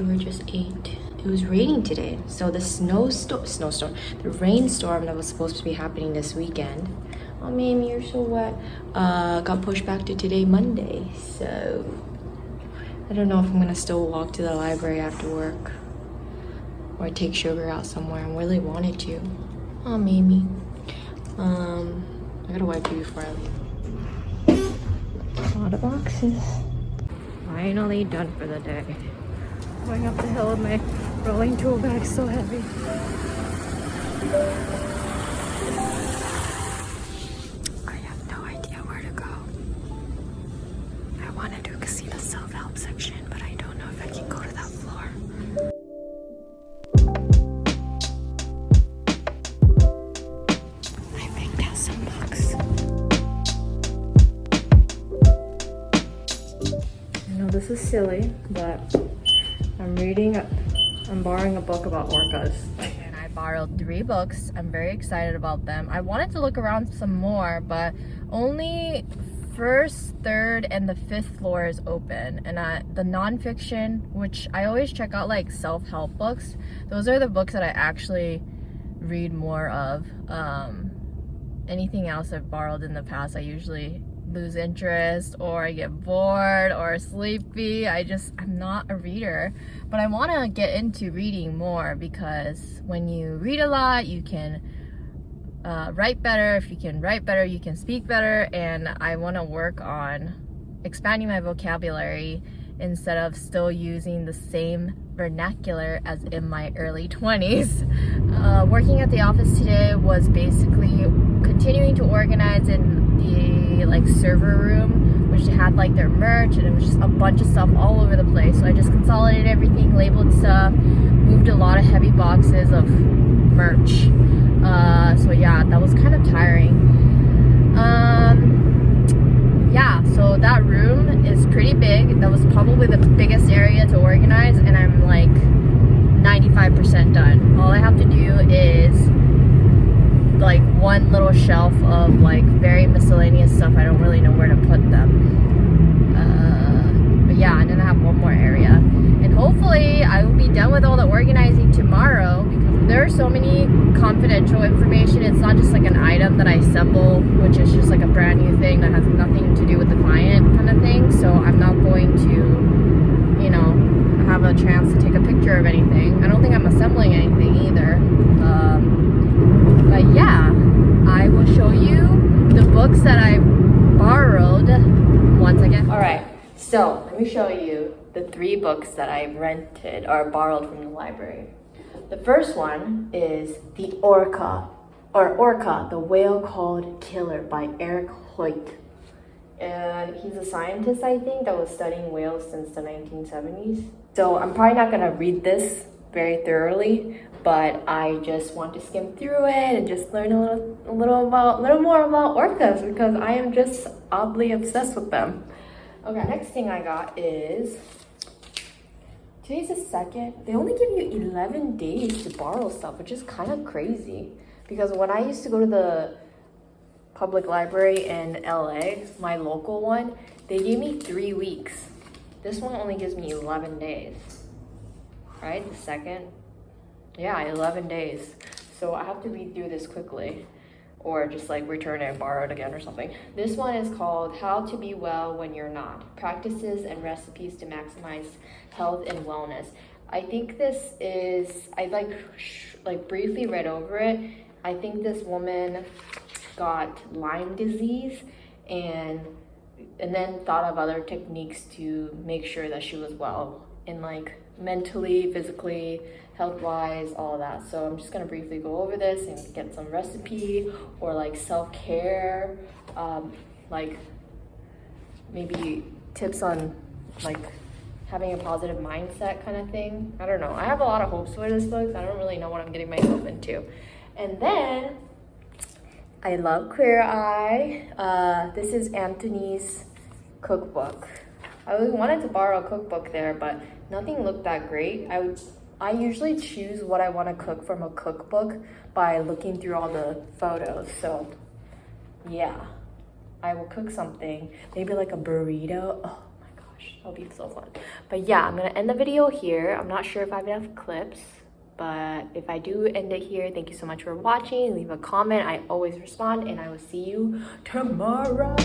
Labrador just ate. It was raining today, so the the rainstorm that was supposed to be happening this weekend, oh man, you're so wet, got pushed back to today, Monday. So I don't know if I'm gonna still walk to the library after work or take Sugar out somewhere. I really wanted to. Oh, Mamie. I gotta wipe you before I leave. A lot of boxes. Finally done for the day. Going up the hill with my rolling tool bag, so heavy. I have no idea where to go. I wanted to see the self-help section, but I don't know if I can go to that floor. I picked out some books. I know this is silly, but I'm borrowing a book about orcas. And I borrowed 3 books. I'm very excited about them. I wanted to look around some more, but only 1st, 3rd, and the 5th floor is open. And the nonfiction, which I always check out, like self-help books, those are the books that I actually read more of. Anything else I've borrowed in the past, I usually lose interest or I get bored or sleepy. I'm not a reader, but I want to get into reading more, because when you read a lot, you can write better. If you can write better, you can speak better, and I want to work on expanding my vocabulary instead of still using the same vernacular as in my early 20s. Working at the office today was basically continuing to organize in the server room, which had like their merch, and it was just a bunch of stuff all over the place. So I just consolidated everything, labeled stuff, moved a lot of heavy boxes of merch. So yeah, that was kind of tiring. Yeah, so that room is pretty big. That was probably the biggest area to organize, and I'm like 95% done. All I have to do is like one little shelf of like very miscellaneous stuff. I don't really know where to put them. But yeah, and then I have one more area. And hopefully I will be done with all the organizing tomorrow, because there are so many confidential information. It's not just like an item that I assemble, which is just like a brand new thing that has nothing to do with the client kind of thing. So I'm not going to, you know, have a chance to take a picture of anything. I don't think I'm assembling anything either. But yeah, I will show you the books that I borrowed once again. All right, so let me show you the 3 books that I rented or borrowed from the library. The first one is The Orca, the Whale Called Killer by Eric Hoyt. And he's a scientist, I think, that was studying whales since the 1970s. So I'm probably not gonna read this very thoroughly, but I just want to skim through it and just learn a little more about orcas, because I am just oddly obsessed with them. Okay, next thing I got is, today's the 2nd. They only give you 11 days to borrow stuff, which is kind of crazy, because when I used to go to the public library in LA, my local one, they gave me 3 weeks. This one only gives me 11 days. Right, the 2nd? Yeah, 11 days. So I have to read through this quickly, or just like return it and borrow it again or something. This one is called How to Be Well When You're Not, Practices and Recipes to Maximize Health and Wellness. I think this is, I like briefly read over it. I think this woman got Lyme disease and then thought of other techniques to make sure that she was well, in like mentally, physically, health-wise, all of that. So I'm just gonna briefly go over this and get some recipe or like self-care, like maybe tips on like having a positive mindset kind of thing. I don't know. I have a lot of hopes for this book. I don't really know what I'm getting myself into. And then I love Queer Eye. This is Anthony's cookbook. I really wanted to borrow a cookbook there, but nothing looked that great. I usually choose what I want to cook from a cookbook by looking through all the photos. So yeah, I will cook something, maybe like a burrito. Oh my gosh, gosh, that'll be so fun. But yeah, I'm gonna end the video here. I'm not sure if I have enough clips, but if I do end it here, thank you so much for watching. Leave a comment. I always respond, and I will see you tomorrow.